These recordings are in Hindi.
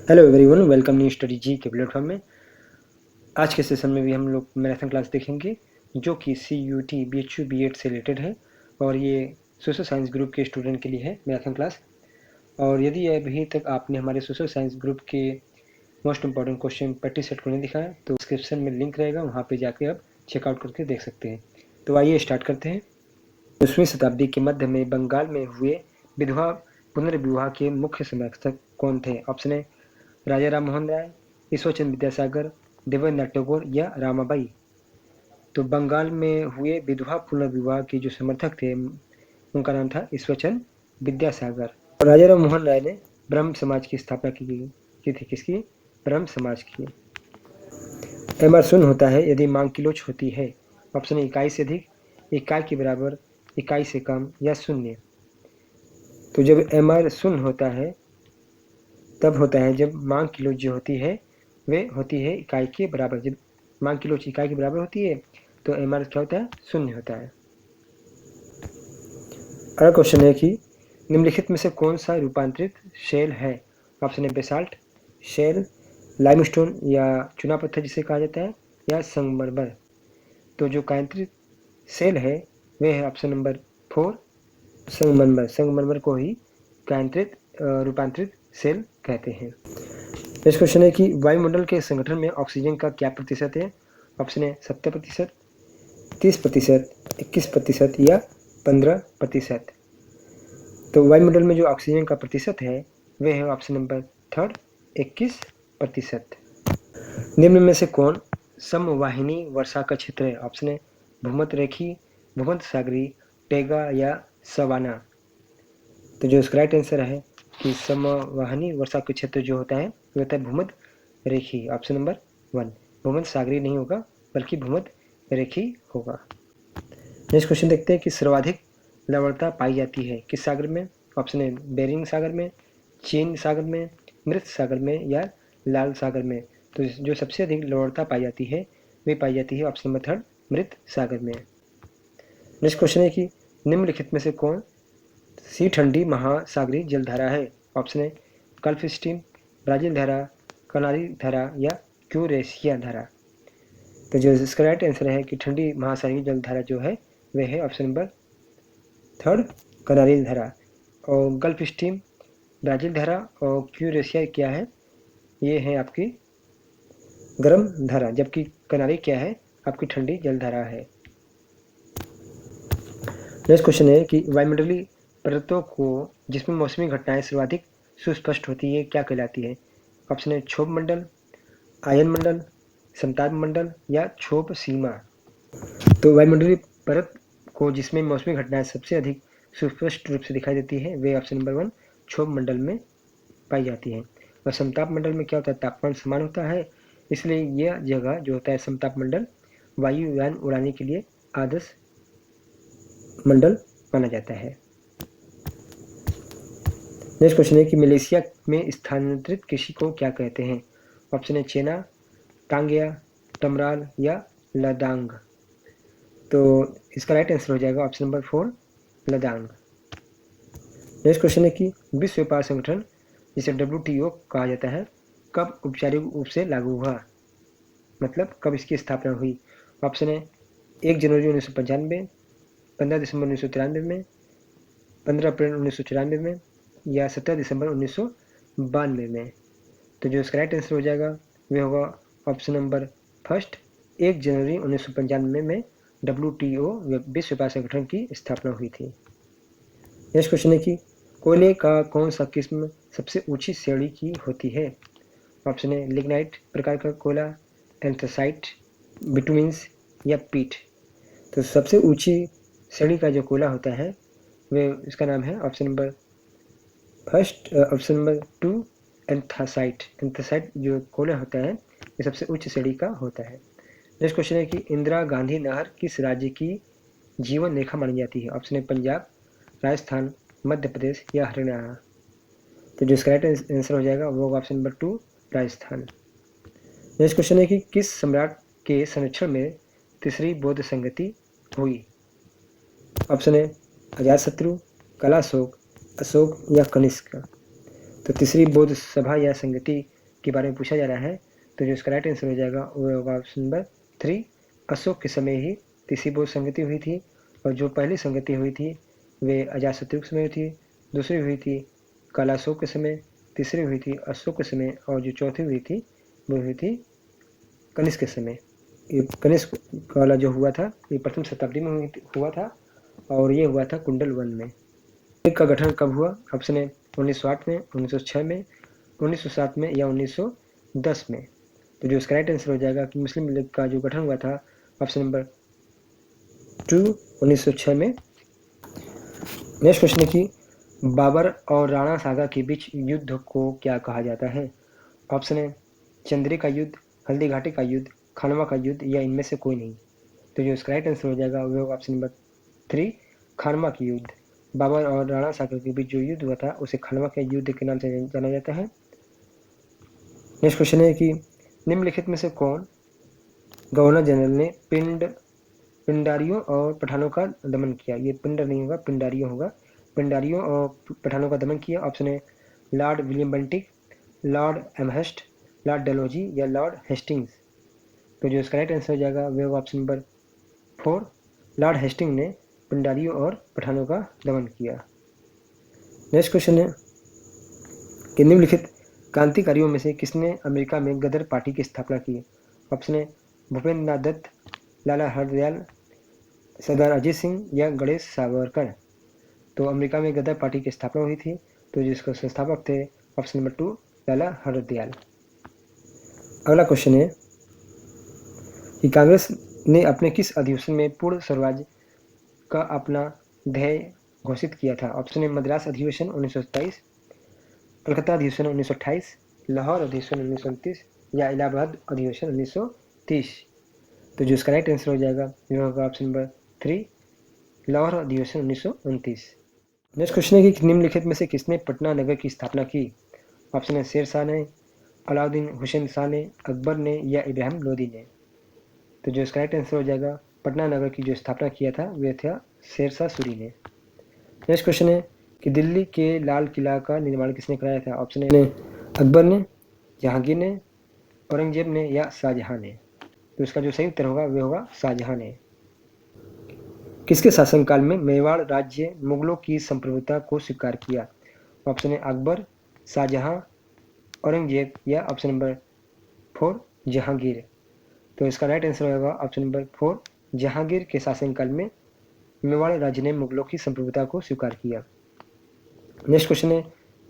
Hello everyone, welcome new study जी के प्लेटफॉर्म में। आज के सेशन में भी हम लोग मैराथन क्लास देखेंगे जो कि CUT BHU B.Ed से रिलेटेड है और ये सोशल साइंस ग्रुप के स्टूडेंट के लिए है मैराथन क्लास। और यदि अभी तक आपने हमारे सोशल साइंस ग्रुप के most important question practice set को नहीं दिखा है तो डिस्क्रिप्शन में लिंक रहेगा, वहाँ पे जाके आप चेकआउट करके देख सकते हैं। तो आइए स्टार्ट करते हैं। 19वीं शताब्दी के मध्य में बंगाल में हुए विधवा पुनर्विवाह के मुख्य समर्थक कौन थे? ऑप्शन ए राजा राम मोहन राय, ईश्वरचंद्र विद्यासागर, देवेंद्रनाथ टैगोर या रामाबाई। तो बंगाल में हुए विधवा पुनर्विवाह के जो समर्थक थे उनका नाम था ईश्वरचंद्र विद्यासागर। और राजा राम मोहन राय ने ब्रह्म समाज की स्थापना की थी। किसकी? ब्रह्म समाज की। एमआर शून्य होता है यदि मांग की लोच होती है। ऑप्शन इकाई से अधिक, इकाई के बराबर, इकाई से कम या शून्य। तो जब एमआर शून्य होता है तब होता है जब मांग की लोच जो होती है वे होती है इकाई के बराबर। जब मांग की लोच इकाई के बराबर होती है तो एमआर क्या होता है? शून्य होता है। अगला क्वेश्चन है कि निम्नलिखित में से कौन सा रूपांतरित शेल है? ऑप्शन है बेसाल्ट, शेल, लाइमस्टोन या चूना पत्थर जिसे कहा जाता है, या संगमरमर। तो जो कायांतरित शेल है वे है ऑप्शन नंबर 4 संगमरमर। संगमरमर को ही कायांतरित रूपांतरित शेल कहते हैं। नेक्स्ट क्वेश्चन है कि वायुमंडल के संगठन में ऑक्सीजन का क्या प्रतिशत है? ऑप्शन है 70%, 30%, 21% या 15%। तो वायुमंडल में जो ऑक्सीजन का प्रतिशत है वह है ऑप्शन नंबर 3 21%। निम्न में से कौन समवाहिनी वर्षा का क्षेत्र है? ऑप्शन है भूमध्य रेखी, भूमध्य सागरी, टेगा या सवाना। तो जो इसका राइट आंसर है कि समवाहिनी वर्षा के क्षेत्र जो होता है वो होता है भूमध्य रेखी। Option number 1। भूमध्य सागरी नहीं होगा बल्कि भूमध्य रेखी होगा। नेक्स्ट क्वेश्चन देखते हैं कि सर्वाधिक लवणता पाई जाती है किस सागर में? ऑप्शन है बेरिंग सागर में, चीन सागर में, मृत सागर में या लाल सागर में। तो जो सबसे अधिक लवणता पाई जाती है वे पाई जाती है ऑप्शन नंबर 3 मृत सागर में। नेक्स्ट क्वेश्चन है कि निम्नलिखित में से कौन सी ठंडी महासागरीय जलधारा है? ऑप्शन है गल्फ स्ट्रीम, ब्राजील धारा, कनारी धारा या क्यूरेशिया धारा। तो जो इसका राइट आंसर है कि ठंडी महासागरीय जलधारा जो है वह है ऑप्शन नंबर 3 कनारी धारा। और गल्फ स्ट्रीम, ब्राजील धारा और क्यूरेशिया क्या है? ये है आपकी गर्म धारा, जबकि कनारी क्या है? आपकी ठंडी जलधारा है। नेक्स्ट क्वेश्चन है कि वायुमंडलीय परतों को जिसमें मौसमी घटनाएं सर्वाधिक सुस्पष्ट होती है क्या कहलाती है? ऑप्शन है क्षोभ मंडल, आयन मंडल, समताप मंडल या क्षोभ सीमा। तो वायुमंडलीय परत को जिसमें मौसमी घटनाएं सबसे अधिक सुस्पष्ट रूप से दिखाई देती है वे ऑप्शन नंबर 1 क्षोभ मंडल में पाई जाती है। और समताप मंडल में क्या होता है? तापमान समान होता है, इसलिए यह जगह जो होता है समताप मंडल वायुयान उड़ाने के लिए आदर्श मंडल माना जाता है। नेक्स्ट क्वेश्चन है कि मलेशिया में स्थानांतरित कृषि को क्या कहते हैं? ऑप्शन है चेना, टांगिया, टमराल या लदांग। तो इसका राइट आंसर हो जाएगा option number 4 ladang. Next question है कि विश्व व्यापार संगठन जिसे WTO कहा जाता है कब औपचारिक रूप से लागू हुआ? मतलब कब इसकी स्थापना हुई? ऑप्शन है 1 जनवरी 1995, 15 दिसंबर 1993 में, 15 अप्रैल 1994 में या 17 दिसंबर 1992 में। तो जो इसका राइट आंसर हो जाएगा वह होगा ऑप्शन नंबर 1 1 जनवरी 1995 में WTO विश्व व्यापार संगठन की स्थापना हुई थी। नेक्स्ट क्वेश्चन है कि कोयले का कौन सा किस्म सबसे ऊंची श्रेणी की होती है? ऑप्शन है लिग्नाइट प्रकार का कोयला, एंथ्रासाइट, बिटुमिन्स या पीट। तो सबसे ऊंची श्रेणी का जो कोयला होता है वह इसका नाम है ऑप्शन नंबर 2 एंथ्रासाइट। एंथ्रासाइट जो कोयला होता है ये सबसे उच्च श्रेणी का होता है। नेक्स्ट क्वेश्चन है कि इंदिरा गांधी नहर किस राज्य की जीवन रेखा मानी जाती है? ऑप्शन है पंजाब, राजस्थान, मध्य प्रदेश या हरियाणा। तो जो इसका राइट आंसर हो जाएगा वो option number 2 Rajasthan. Next question है कि किस सम्राट के संरक्षण में तीसरी बौद्ध संगति हुई? ऑप्शन है अजातशत्रु, कलाशोक, अशोक या कनिष्क। तो तीसरी बौद्ध सभा या संगति के बारे में पूछा जा रहा है, तो जो इसका राइट आंसर हो जाएगा वो होगा ऑप्शन नंबर 3। अशोक के समय ही तीसरी बौद्ध संगति हुई थी, और जो पहली संगति हुई थी वे अजातशत्रु के समय हुई थी, दूसरी हुई थी कालाशोक के समय, तीसरी हुई थी अशोक के समय, और जो चौथी हुई थी वो हुई थी कनिष्क के समय। ये कनिष्क वाला जो हुआ था ये प्रथम शताब्दी में हुआ था, और ये हुआ था कुंडल वन में। लीग का गठन कब हुआ? ऑप्शन है 1908 में, 1906 में, 1907 में या 1910 में। तो जो इसका राइट आंसर हो जाएगा कि मुस्लिम लीग का जो गठन हुआ था ऑप्शन नंबर 2 1906 में। नेक्स्ट क्वेश्चन है कि बाबर और राणा सागा के बीच युद्ध को क्या कहा जाता है? ऑप्शन है चंद्री का युद्ध, हल्दी घाटी का युद्ध, खानवा का युद्ध या इनमें से कोई नहीं। तो जो इसका राइट आंसर हो जाएगा वो होगा ऑप्शन नंबर 3 खानवा की युद्ध। बाबर और राणा सागर के बीच जो युद्ध हुआ था उसे खानवा के युद्ध के नाम से जाना जाता है। नेक्स्ट क्वेश्चन है कि निम्नलिखित में से कौन गवर्नर जनरल ने पिंडारियों और पठानों का दमन किया? ये पिंडर नहीं होगा, पिंडारियों होगा। पिंडारियों और पठानों का दमन किया। ऑप्शन है Lord William Bentinck, Lord Amherst, Lord Dalhousie या लॉर्ड हेस्टिंग्स। तो जो इसका राइट आंसर हो जाएगा वह होगा ऑप्शन नंबर 4 लॉर्ड हेस्टिंग ने पिंडारियों और पठानों का दमन किया। नेक्स्ट क्वेश्चन है कि निम्नलिखित क्रांतिकारियों में से किसने अमेरिका में गदर पार्टी की स्थापना की? ऑप्शन है भूपेंद्र नाथ दत्त, लाला हरदयाल, सरदार अजीत सिंह या गणेश सावरकर। तो अमेरिका में गदर पार्टी की स्थापना हुई थी, तो जिसके संस्थापक थे ऑप्शन नंबर 2 लाला हरदयाल। अगला क्वेश्चन है कि कांग्रेस ने अपने किस अधिवेशन में पूर्ण स्वराज का अपना ध्येय घोषित किया था? ऑप्शन है मद्रास अधिवेशन 1927, कलकत्ता अधिवेशन 1928, लाहौर अधिवेशन 1929 या इलाहाबाद अधिवेशन 1930। तो जो इसका राइट आंसर हो जाएगा यह होगा ऑप्शन नंबर 3 लाहौर अधिवेशन 1929। नेक्स्ट क्वेश्चन है कि निम्नलिखित में से किसने पटना नगर की स्थापना की? ऑप्शन है शेर शाह ने, अलाउद्दीन हुसैन शाह ने, अकबर ने या इब्राहिम लोदी ने। तो जो इसका राइट आंसर हो जाएगा पटना नगर की जो स्थापना किया था वह था शेर शाह सूरी ने। नेक्स्ट क्वेश्चन है कि दिल्ली के लाल किला का निर्माण किसने कराया था? ऑप्शन है अकबर ने, जहांगीर ने, औरंगजेब ने या शाहजहां ने। तो इसका जो सही उत्तर होगा वह होगा शाहजहां ने। किसके शासनकाल में मेवाड़ राज्य मुगलों की संप्रभुता को स्वीकार किया? ऑप्शन है अकबर, शाहजहां, औरंगजेब या ऑप्शन नंबर 4 जहांगीर। तो इसका राइट आंसर होगा ऑप्शन नंबर 4 जहांगीर के शासनकाल में मेवाड़ राज्य ने मुगलों की संप्रभुता को स्वीकार किया। नेक्स्ट क्वेश्चन है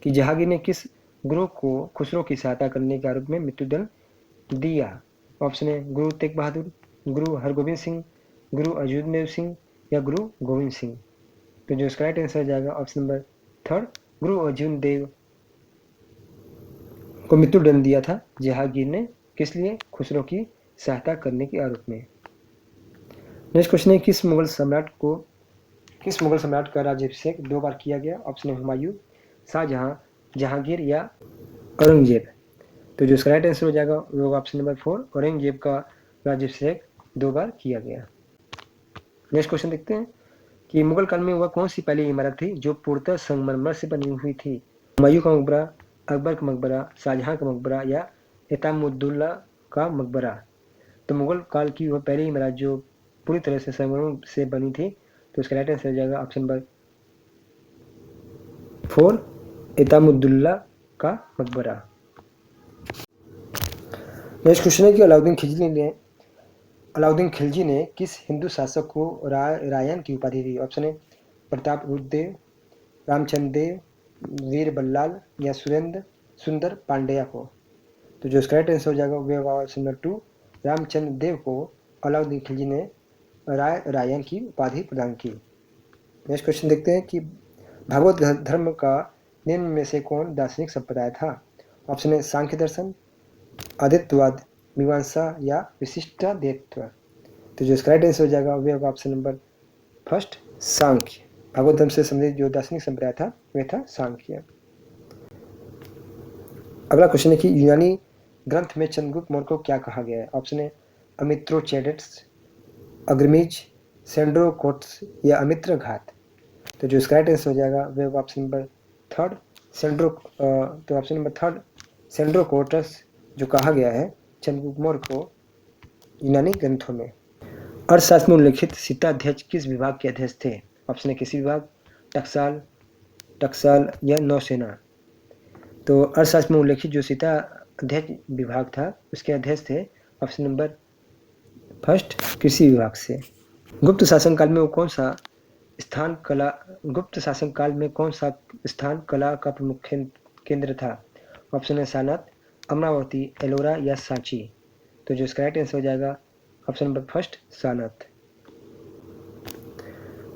कि जहांगीर ने किस गुरु को खुसरो की सहायता करने के आरोप में मृत्युदंड दिया? ऑप्शन है गुरु तेग बहादुर, गुरु हरगोबिंद सिंह, गुरु अर्जुन देव सिंह या गुरु गोविंद सिंह। तो जो इसका राइट आंसर हो जाएगा ऑप्शन नंबर 3 गुरु अर्जुन देव को मृत्युदंड दिया था जहांगीर ने, किस लिए? खुसरो की सहायता करने के आरोप में। नेक्स्ट क्वेश्चन है किस मुगल सम्राट का राज्याभिषेक 2 बार किया गया? ऑप्शन है हुमायूं, शाहजहां, जहांगीर या औरंगजेब। तो जो इसका राइट आंसर हो जाएगा वो ऑप्शन नंबर 4 औरंगजेब का राज्याभिषेक 2 बार किया गया। नेक्स्ट क्वेश्चन देखते हैं कि मुगल काल में वह कौन सी पहली इमारत थी जो पूर्णतः संगमरमर से बनी हुई थी? हुमायूं का मकबरा, अकबर का मकबरा, शाहजहां का मकबरा या इतामुद्दौला का मकबरा। तो मुगल काल की वह पहली इमारत जो पूरी तरह से संगमरमर से बनी थी, तो इसका राइट आंसर हो जाएगा ऑप्शन नंबर 4 इतामुद्दौला का मकबरा। नेक्स्ट क्वेश्चन है कि अलाउद्दीन खिलजी ने किस हिंदू शासक को रायन की उपाधि दी? ऑप्शन है प्रताप रुद्रदेव, रामचंद्र देव, वीर बल्लाल या सुंदर पांड्या को। तो जो इसका राइट आंसर हो जाएगा वो होगा ऑप्शन नंबर 2 रामचंद्र देव को अलाउद्दीन खिलजी ने रायन की उपाधि प्रदान की। नेक्स्ट क्वेश्चन देखते हैं कि भागवत धर्म का निम्न में से कौन दार्शनिक संप्रदाय था? ऑप्शन है सांख्य दर्शन, अद्वैतवाद, मीमांसा या विशिष्टाद्वैत। तो जो इसका राइट आंसर हो जाएगा वह होगा ऑप्शन नंबर 1 सांख्य। भागवत धर्म से संबंधित जो दार्शनिक संप्रदाय था वह था सांख्य। अगला क्वेश्चन है कि यूनानी ग्रंथ में चंद्रगुप्त मौर्य को क्या कहा गया है? ऑप्शन है अमित्रोचेडस, अग्रमीज, सेंड्रोकोट्स या अमित्र घात। तो जो इसका राइट आंसर हो जाएगा वह ऑप्शन नंबर 3 तो ऑप्शन नंबर 3 सेंड्रोकोटस जो कहा गया है चंद्रगुप्त मौर्य को यूनानी ग्रंथों में। अर्थशास्त्र में उल्लिखित सीता अध्यक्ष किस विभाग के अध्यक्ष थे? ऑप्शन है किसी विभाग, टकसाल, टकसाल या नौसेना। तो अर्थशास्त्र में उल्लिखित जो सीता अध्यक्ष विभाग था उसके अध्यक्ष थे ऑप्शन नंबर फर्स्ट कृषि विभाग से। गुप्त शासन काल में वो कौन सा स्थान कला गुप्त शासन काल में कौन सा स्थान कला का प्रमुख केंद्र था? ऑप्शन है सारनाथ, अमरावती, एलोरा या सांची। तो जो इसका राइट आंसर हो जाएगा option number first Sarnath.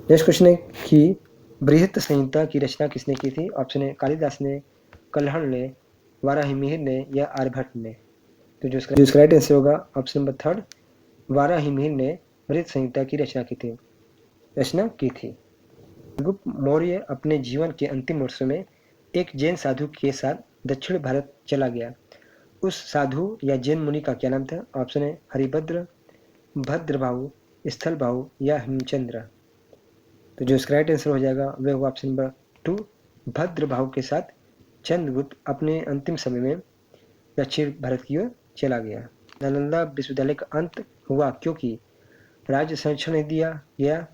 Next question है कि बृहत संहिता की रचना किसने की थी? ऑप्शन है कालिदास ने, कल्हड़ ने, वाराहिमिहिर ने या आर्यभट्ट ने। तो जो इसका राइट आंसर होगा ऑप्शन नंबर थर्ड, वाराहिमिहिर ने बृहत संहिता की रचना की थी। गुप्त मौर्य अपने जीवन के अंतिम वर्षों में एक जैन साधु के साथ दक्षिण भारत चला गया। उस साधु या जैन मुनि का क्या नाम था? ऑप्शन है हरिभद्र, भद्रबाहु, स्थलबाहु या हेमचंद्र। तो जो इसका राइट आंसर हो जाएगा वह होगा ऑप्शन नंबर टू, भद्रबाहु के साथ चंद्रगुप्त अपने अंतिम समय में दक्षिण भारत की ओर चला गया। नालंदा विश्वविद्यालय का अंत हुआ क्योंकि राज्य संरक्षण नहीं दिया गया,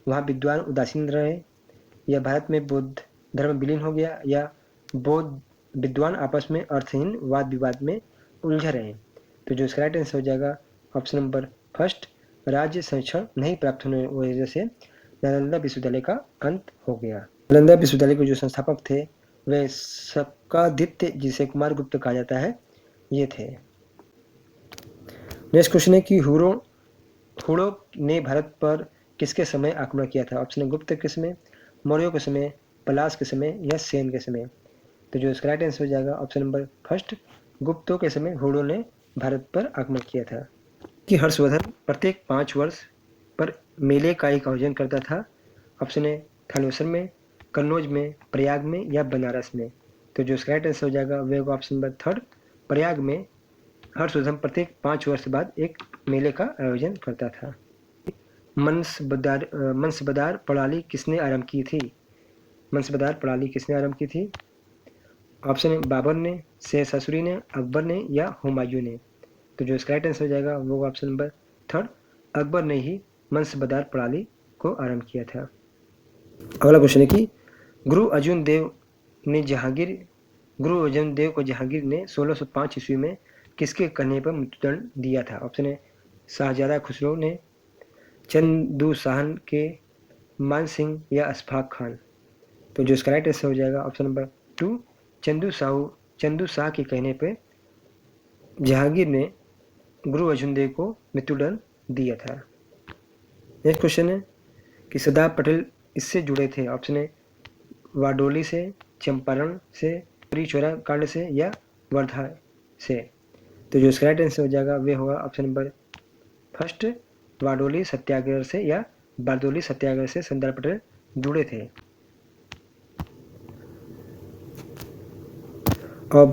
वहाँ विद्वान उदासीन रहे, या भारत में बौद्ध धर्म विलीन हो गया, या बौद्ध विद्वान आपस में अर्थहीन वाद विवाद में उलझे रहे। तो जो इसका राइट आंसर हो जाएगा ऑप्शन नंबर फर्स्ट, राज्य संरक्षण नहीं प्राप्त होने की वजह से नालंदा विश्वविद्यालय का अंत हो गया। नालंदा विश्वविद्यालय के जो संस्थापक थे वे शकादित्य जिसे कुमार गुप्त कहा जाता है ये थे। नेक्स्ट क्वेश्चन है कि हुड़ों ने भारत पर किसके समय आक्रमण किया था? ऑप्शन है गुप्त के समय, मौर्यों के समय, पलाश के समय या सेन के समय। तो जो इसका राइट आंसर हो जाएगा ऑप्शन नंबर फर्स्ट, गुप्तों के समय हुड़ों ने भारत पर आक्रमण किया था। कि हर्षवर्धन प्रत्येक 5 वर्ष पर मेले का एक आयोजन करता था। ऑप्शन है थानेश्वर में, कन्नौज में, प्रयाग में या बनारस में। तो जो इसका राइट आंसर हो जाएगा वह होगा ऑप्शन नंबर थर्ड, प्रयाग में हर्षवर्धन प्रत्येक 5 वर्ष बाद एक मेले का आयोजन करता था। मंसबदार प्रणाली किसने आरंभ की थी? मंसबदार प्रणाली किसने आरंभ की थी? ऑप्शन है बाबर ने, शेर ससुरी ने, अकबर ने या हुमायूं ने। तो जो इसका राइट आंसर हो जाएगा वो ऑप्शन नंबर थर्ड, अकबर ने ही मंसबदार प्रणाली को आरंभ किया था। अगला क्वेश्चन है कि गुरु अर्जुन देव को जहांगीर ने 1605 ईस्वी में किसके कहने पर मृत्युदंड दिया था? ऑप्शन है शाहजादा खुसरो ने, चंदू शाहन के, मान सिंह या अशफाक खान। तो जो इसका राइट आंसर हो जाएगा option number two, Chandu Shah के कहने पर जहांगीर ने गुरु अर्जुन देव को मृत्युदंड दिया था। नेक्स्ट क्वेश्चन है कि सरदार पटेल इससे जुड़े थे। ऑप्शन है वाडोली से, चंपारण से, चोरी चौरा कांड से या वर्धा से। तो जो इसका राइट आंसर हो जाएगा वे होगा ऑप्शन नंबर फर्स्ट, वाडोली सत्याग्रह से या बारदोली सत्याग्रह से सरदार पटेल जुड़े थे। और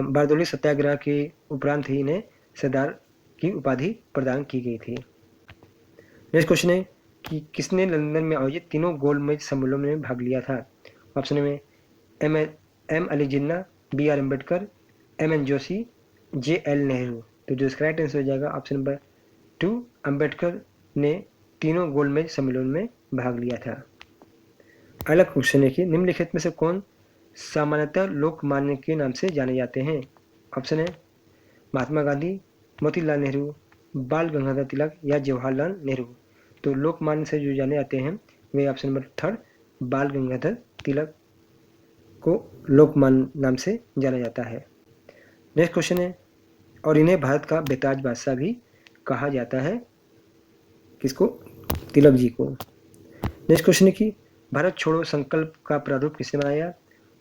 बारदोली सत्याग्रह के उपरांत ही इन्हें सरदार की उपाधि प्रदान की गई थी। नेक्स्ट क्वेश्चन है कि किसने लंदन में आयोजित तीनों गोलमेज सम्मेलनों में भाग लिया था? ऑप्शन में M Ali Jinnah, B R Ambedkar, M N Joshi, J L Nehru. तो जो इसका राइट आंसर हो जाएगा ऑप्शन नंबर टू, अम्बेडकर ने तीनों गोलमेज सम्मेलन में भाग लिया था। अगला क्वेश्चन है कि निम्नलिखित में से कौन सामान्यतः लोकमान्य के नाम से जाने जाते हैं? ऑप्शन है महात्मा गांधी, मोतीलाल नेहरू, बाल गंगाधर तिलक या जवाहरलाल नेहरू। तो लोकमान्य से जो जाने जाते हैं वे ऑप्शन नंबर थर्ड, बाल गंगाधर तिलक को लोकमान्य नाम से जाना जाता है। नेक्स्ट क्वेश्चन है और इन्हें भारत का बेताज बादशाह भी कहा जाता है, किसको? तिलक जी को। नेक्स्ट क्वेश्चन है कि भारत छोड़ो संकल्प का प्रारूप किसने बनाया?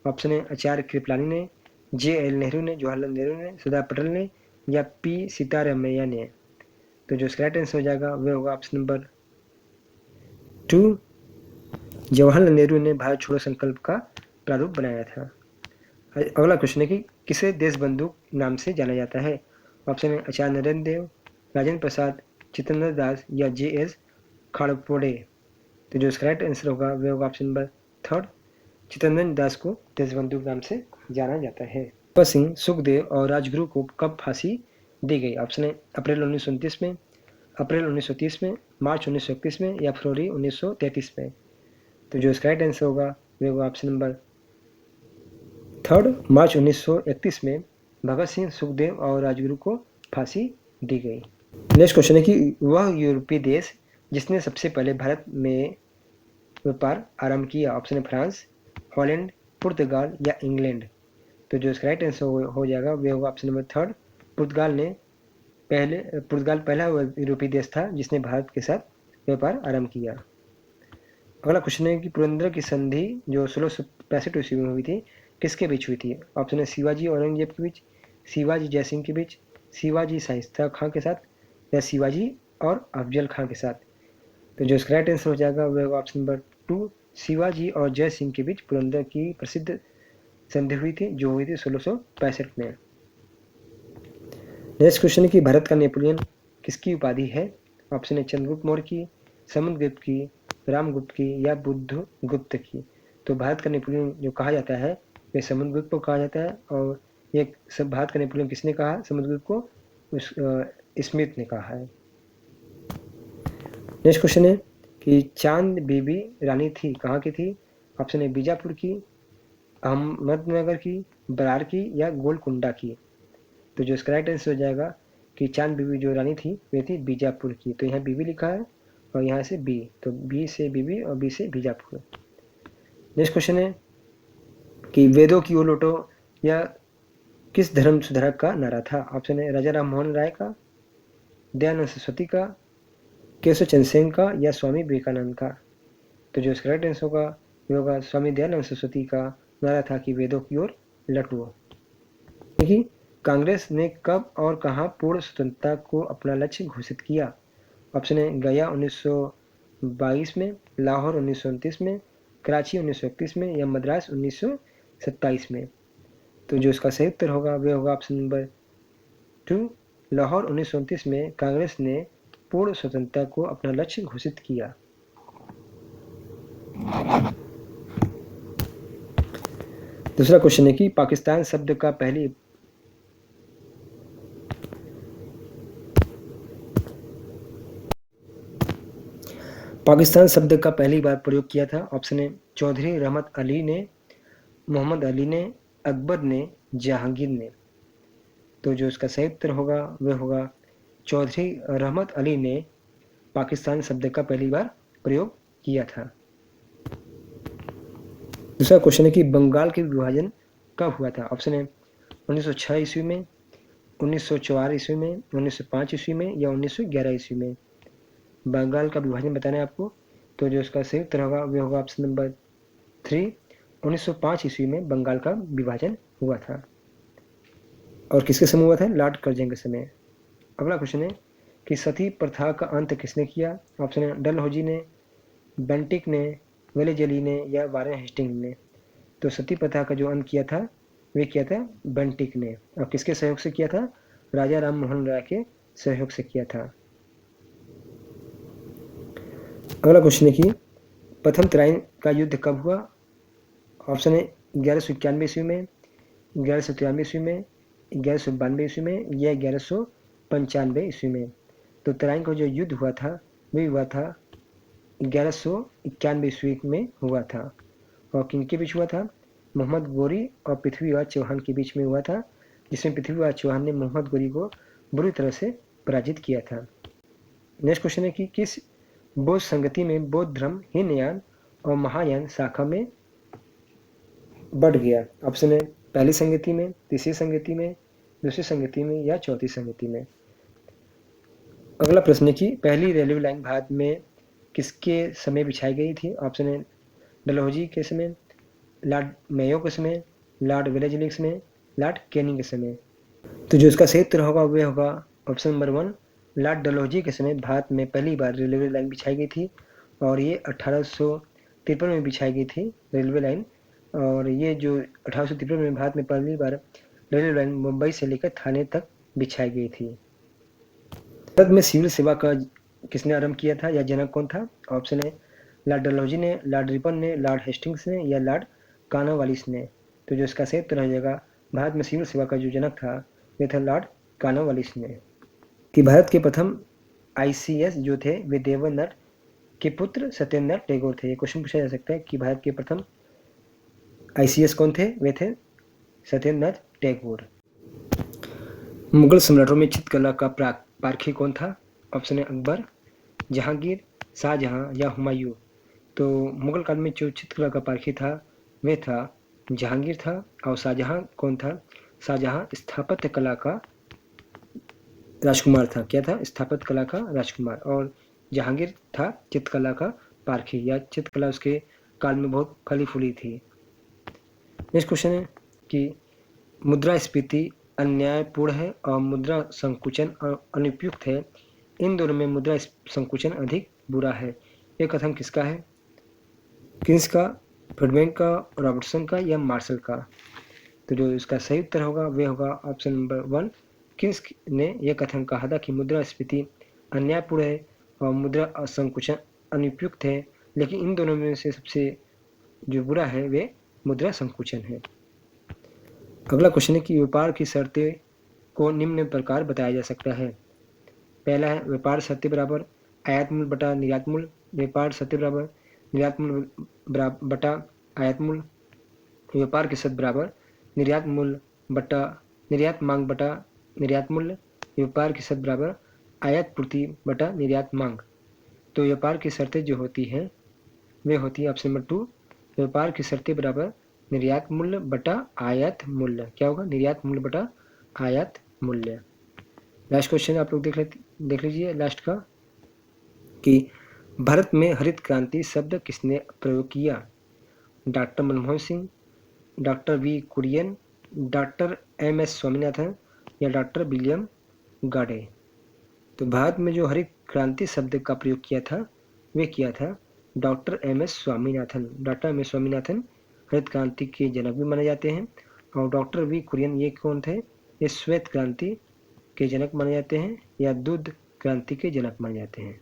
ऑप्शन है आचार्य कृपलानी ने, जे एल नेहरू ने, जवाहरलाल नेहरू ने, सरदार पटेल ने या पी सीतारामैया ने। तो जो इसका राइट आंसर हो जाएगा वह होगा option number two, Jawaharlal Nehru ने भारत छोड़ो संकल्प का प्रारूप बनाया था। अगला क्वेश्चन है कि किसे देशबंधु नाम से जाना जाता है? ऑप्शन है आचार्य नरेंद्र देव, राजेंद्र प्रसाद, चित्तेंद्र दास या जे एस खाड़पोड़े। तो जो इसका राइट आंसर होगा वह होगा ऑप्शन नंबर थर्ड, चित्तेंद्र दास को देशबंधु नाम से जाना जाता है। भगत सिंह, सुखदेव और राजगुरु को कब फांसी दी गई? ऑप्शन है अप्रैल 1929 में, अप्रैल 1930 में, मार्च 1931 में या फरवरी 1933 में। तो जो इसका राइट आंसर होगा वो होगा ऑप्शन नंबर थर्ड, मार्च 1931 में भगत सिंह, सुखदेव और राजगुरु को फांसी दी गई। नेक्स्ट क्वेश्चन है कि वह यूरोपीय देश जिसने सबसे पहले भारत में व्यापार आरंभ किया? ऑप्शन है फ्रांस, हॉलैंड, पुर्तगाल या इंग्लैंड। तो जो इसका राइट आंसर हो जाएगा वो होगा ऑप्शन नंबर थर्ड, पुर्तगाल पहला यूरोपीय देश था जिसने भारत के साथ व्यापार आरंभ किया। अगला क्वेश्चन है कि पुरंदर की संधि जो 1665 ईस्वी में हुई थी किसके बीच हुई थी? ऑप्शन है शिवाजी औरंगजेब के बीच, शिवाजी जयसिंह के बीच, शिवाजी शाइस्ता खां के साथ या शिवाजी और अफजल खां के साथ। तो जो इसका राइट आंसर हो जाएगा वो होगा ऑप्शन नंबर टू, शिवाजी और जय सिंह के बीच पुरंदर की प्रसिद्ध संधि हुई थी जो हुई थी 1665 में। नेक्स्ट क्वेश्चन है कि भारत का नेपोलियन किसकी उपाधि है? ऑप्शन है चंद्रगुप्त मौर्य की, समुद्रगुप्त की, रामगुप्त की या बुद्धगुप्त की। तो भारत का नेपोलियन जो कहा जाता है वे समुद्रगुप्त को कहा जाता है। और ये सब भारत का नेपोलियन किसने कहा समुद्रगुप्त को? स्मिथ ने कहा है। नेक्स्ट क्वेश्चन है कि चांद बीबी रानी थी कहाँ की थी? ऑप्शन है बीजापुर की, अहमदनगर की, बरार की या गोलकुंडा की। तो जो इसका राइट आंसर हो जाएगा कि चांद बीबी जो रानी थी वे थी बीजापुर की। तो यहाँ बीबी लिखा है और यहाँ से बी, तो बी से बीबी और बी से बीजापुर। नेक्स्ट क्वेश्चन है कि वेदों की ओर लौटो या किस धर्म सुधारक का नारा था? ऑप्शन है राजा राम मोहन राय का, दयानंद सरस्वती का, केशव चंद्र सेन का या स्वामी विवेकानंद का। तो जो इसका राइट आंसर होगा वो होगा स्वामी दयानंद सरस्वती का नारा था कि वेदों की ओर लौटो। देखिए कांग्रेस ने कब और कहां पूर्ण स्वतंत्रता को अपना लक्ष्य घोषित किया? ऑप्शन है गया 1922 में, लाहौर 1929 में, कराची 1931 में या मद्रास 1927 में। तो जो इसका सही उत्तर होगा वह होगा ऑप्शन नंबर टू, लाहौर 1929 में कांग्रेस ने पूर्ण स्वतंत्रता को अपना लक्ष्य घोषित किया। दूसरा क्वेश्चन है कि पाकिस्तान शब्द का पहली बार प्रयोग किया था? ऑप्शन है चौधरी रहमत अली ने, मोहम्मद अली ने, अकबर ने, जहांगीर ने। तो जो इसका सही उत्तर होगा वह होगा चौधरी रहमत अली ने पाकिस्तान शब्द का पहली बार प्रयोग किया था। दूसरा क्वेश्चन है कि बंगाल के विभाजन कब हुआ था? ऑप्शन है 1906 ईस्वी में, 1904 ईस्वी में, 1905 ईस्वी में या 1911 ईस्वी में। बंगाल का विभाजन बताना है आपको। तो जो इसका सही उत्तर होगा वह होगा ऑप्शन नंबर थ्री, 1905 ईस्वी में बंगाल का विभाजन हुआ था। और किसके समय हुआ था? लॉर्ड कर्जन के समय। अगला क्वेश्चन है कि सती प्रथा का अंत किसने किया? ऑप्शन है डलहौजी ने, बेंटिक ने, वेलेजली ने या वारेन हेस्टिंग ने। तो सती प्रथा का जो अंत किया था वे किया था बेंटिक ने। और किसके सहयोग से किया था? राजा राम मोहन राय के सहयोग से किया था। अगला क्वेश्चन है कि प्रथम तराइन का युद्ध कब हुआ? ऑप्शन है 1191 ईस्वी में, 1193 ईस्वी में, 1192 ईस्वी में या 1195 ईस्वी में। तो तराइन का जो युद्ध हुआ था वह हुआ था 1191 ईस्वी में हुआ था। और किनके बीच हुआ था? मोहम्मद गोरी और पृथ्वीराज चौहान के बीच में हुआ था, जिसमें पृथ्वीराज चौहान ने मोहम्मद गोरी को बुरी तरह से पराजित किया था। नेक्स्ट क्वेश्चन है कि किस बौद्ध संगति में बौद्ध धर्म हीनयान और महायान शाखा में बढ़ गया? ऑप्शन है पहली संगति में, तीसरी संगति में, दूसरी संगति में या चौथी संगति में। अगला प्रश्न है कि पहली रेलवे लाइन भारत में किसके समय बिछाई गई थी? ऑप्शन है डलहौजी के समय, लॉर्ड मेयो के समय, लॉर्ड वेलेस्ली के समय, लॉर्ड कैनिंग के समय। तो जो इसका सही उत्तर होगा वह होगा option number one, Lord Dalhousie के समय भारत में पहली बार रेलवे लाइन बिछाई गई थी। और ये 1853 में बिछाई गई थी रेलवे लाइन। और ये जो 1853 में भारत में पहली बार रेलवे लाइन मुंबई से लेकर थाने तक बिछाई गई थी। भारत में सिविल सेवा का किसने आरंभ किया था या जनक कौन था? ऑप्शन है लॉर्ड डलहौजी ने, लॉर्ड रिपन ने, लॉर्ड हेस्टिंग्स ने या लॉर्ड कॉर्नवालिस ने। तो जो इसका सही उत्तर हो जाएगा भारत में सिविल सेवा का जो जनक था वे था लॉर्ड कॉर्नवालिस ने। कि भारत के प्रथम ICS जो थे वे देवेंद्रनाथ के पुत्र सत्येंद्रनाथ टैगोर थे। ये क्वेश्चन पूछा जा सकता है कि भारत के प्रथम ICS कौन थे? वे थे सत्येंद्रनाथ टैगोर। मुगल सम्राटों में चित्रकला का पारखी कौन था? ऑप्शन है अकबर, जहांगीर, शाहजहां या हुमायूं। तो मुगल काल में जो चित्रकला का पारखी था वे था जहांगीर था। और शाहजहां कौन था? शाहजहां स्थापत्य कला का राजकुमार था। क्या था? स्थापत्य कला का राजकुमार। और जहांगीर था चित्रकला का पारखी, या चित्रकला उसके काल में बहुत फली फूली थी। नेक्स्ट क्वेश्चन है कि मुद्रास्फीति अन्यायपूर्ण है और मुद्रा संकुचन अनुपयुक्त है, इन दोनों में मुद्रा संकुचन अधिक बुरा है। यह कथन किसका है? किन्स का, फ्रीडमैन का, रॉबर्टसन का या मार्शल का? तो जो इसका सही उत्तर होगा वे होगा ऑप्शन नंबर 1। किन्स ने यह कथन कहा था कि मुद्रास्फीति अन्यायपूर्ण है और मुद्रा संकुचन अनुपयुक्त है, लेकिन इन दोनों में से सबसे जो बुरा है वे मुद्रा संकुचन है। अगला क्वेश्चन है कि व्यापार की शर्तें को निम्न प्रकार बताया जा सकता है। पहला है व्यापार शर्तें बराबर आयात मूल्य बटा निर्यात मूल्य। व्यापार शर्तें बराबर निर्यात मूल्य बटा आयात मूल्य। व्यापार की शर्त बराबर निर्यात मूल्य बटा निर्यात मांग बटा निर्यात मूल्य। व्यापार की शर्त बराबर आयात पूर्ति बटा निर्यात मांग। तो व्यापार की शर्तें जो होती हैं वे होती है ऑप्शन नंबर 2, व्यापार की शर्तें बराबर निर्यात मूल्य बटा आयात मूल्य। क्या होगा? निर्यात मूल्य बटा आयात मूल्य। लास्ट क्वेश्चन आप लोग देख लीजिए लास्ट का, कि भारत में हरित क्रांति शब्द किसने प्रयोग किया? Doctor Manmohan Singh, doctor V Kurien, doctor MS Swaminathan या डॉक्टर विलियम गाडे। तो भारत में जो हरित क्रांति शब्द का प्रयोग किया था वे किया था doctor MS Swaminathan. Doctor MS Swaminathan हरित क्रांति के जनक भी माने जाते हैं। और डॉक्टर V कुरियन ये कौन थे? ये श्वेत क्रांति के जनक माने जाते हैं या दूध क्रांति के जनक माने जाते हैं।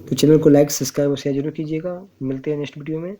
तो चैनल को लाइक, सब्सक्राइब और शेयर जरूर कीजिएगा। मिलते हैं नेक्स्ट वीडियो में।